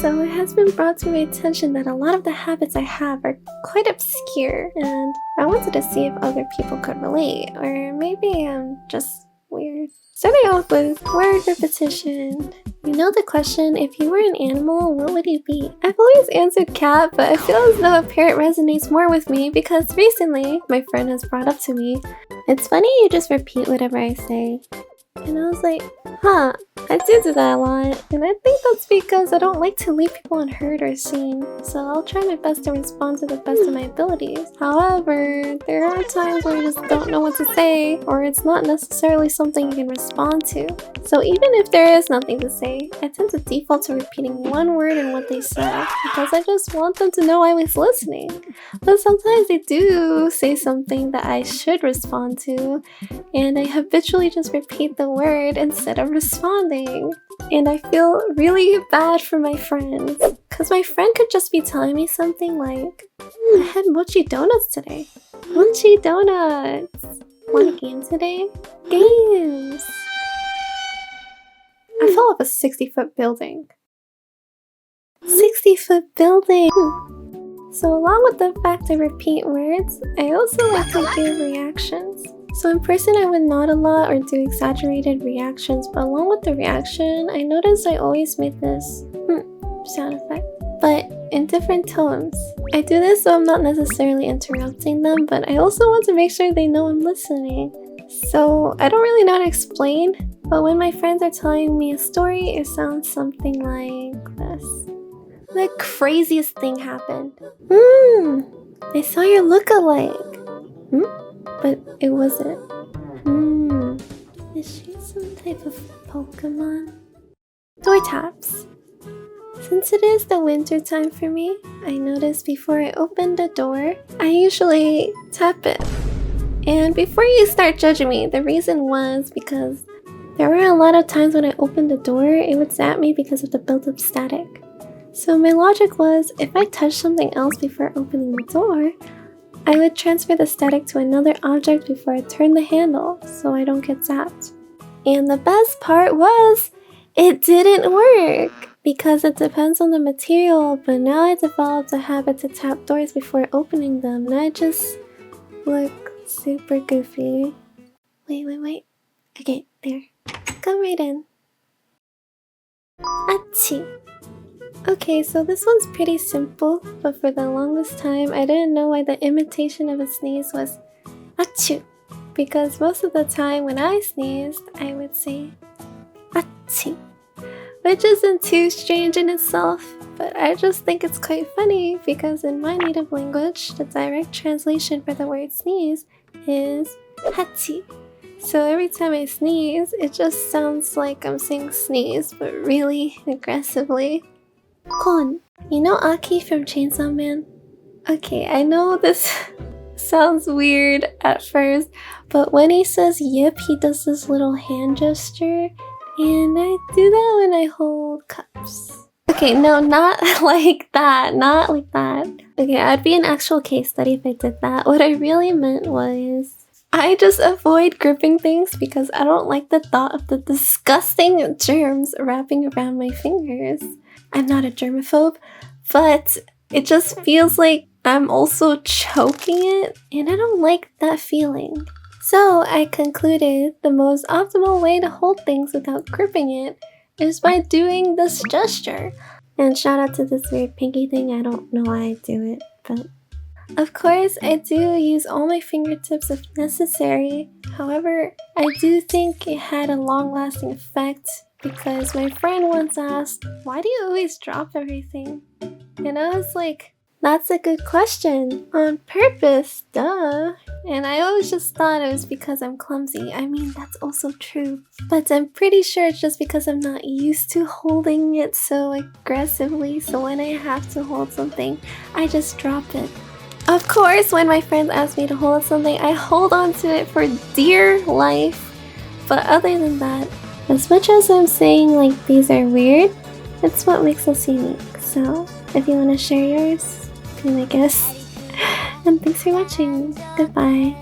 So it has been brought to my attention that a lot of the habits I have are quite obscure, and I wanted to see if other people could relate, or maybe I'm just weird. Starting off with word repetition. You know the question, if you were an animal, what would you be? I've always answered cat, but I feel as though a parrot resonates more with me because recently my friend has brought up to me, "It's funny you just repeat whatever I say." And I was like, huh, I do that a lot, and I think that's because I don't like to leave people unheard or seen, so I'll try my best to respond to the best of my abilities. However, there are times where I just don't know what to say, or it's not necessarily something you can respond to. So even if there is nothing to say, I tend to default to repeating one word in what they said, because I just want them to know I was listening. But sometimes they do say something that I should respond to, and I habitually just repeat the word instead of responding. And I feel really bad for my friends, because my friend could just be telling me something like, I had mochi donuts today. Mochi donuts! Want a game today? Games! I fell off a 60-foot building. 60-foot building! So along with the fact I repeat words, I also like to give reactions. So in person I would nod a lot or do exaggerated reactions, but along with the reaction, I noticed I always made this sound effect, but in different tones. I do this so I'm not necessarily interrupting them, but I also want to make sure they know I'm listening. So I don't really know how to explain, but when my friends are telling me a story, it sounds something like this. The craziest thing happened. I saw your look-alike. But it wasn't. Is she some type of Pokemon? Door taps. Since it is the winter time for me, I noticed before I open the door, I usually tap it. And before you start judging me, the reason was because there were a lot of times when I opened the door, it would zap me because of the built-up static. So my logic was, if I touch something else before opening the door, I would transfer the static to another object before I turn the handle so I don't get zapped. And the best part was, it didn't work! Because it depends on the material, but now I developed a habit to tap doors before opening them, and I just look super goofy. Wait. Okay, there. Come right in. Achoo! Okay, so this one's pretty simple, but for the longest time, I didn't know why the imitation of a sneeze was achoo. Because most of the time when I sneezed, I would say achoo. Which isn't too strange in itself, but I just think it's quite funny because in my native language, the direct translation for the word sneeze is hachi. So every time I sneeze, it just sounds like I'm saying sneeze, but really aggressively. Kon. You know Aki from Chainsaw Man? Okay, I know this sounds weird at first, but when he says yip, he does this little hand gesture, and I do that when I hold cups. Okay, no, not like that, not like that. Okay, I'd be an actual case study if I did that. What I really meant was, I just avoid gripping things because I don't like the thought of the disgusting germs wrapping around my fingers. I'm not a germaphobe, but it just feels like I'm also choking it, and I don't like that feeling. So I concluded the most optimal way to hold things without gripping it is by doing this gesture. And shout out to this weird pinky thing, I don't know why I do it, but... Of course, I do use all my fingertips if necessary. However, I do think it had a long-lasting effect because my friend once asked, "Why do you always drop everything?" And I was like, that's a good question. On purpose, duh. And I always just thought it was because I'm clumsy. I mean, that's also true. But I'm pretty sure it's just because I'm not used to holding it so aggressively. So when I have to hold something, I just drop it. Of course, when my friends ask me to hold something, I hold on to it for dear life. But other than that, as much as I'm saying like these are weird, it's what makes us unique. So if you want to share yours, be my guest. And thanks for watching. Goodbye.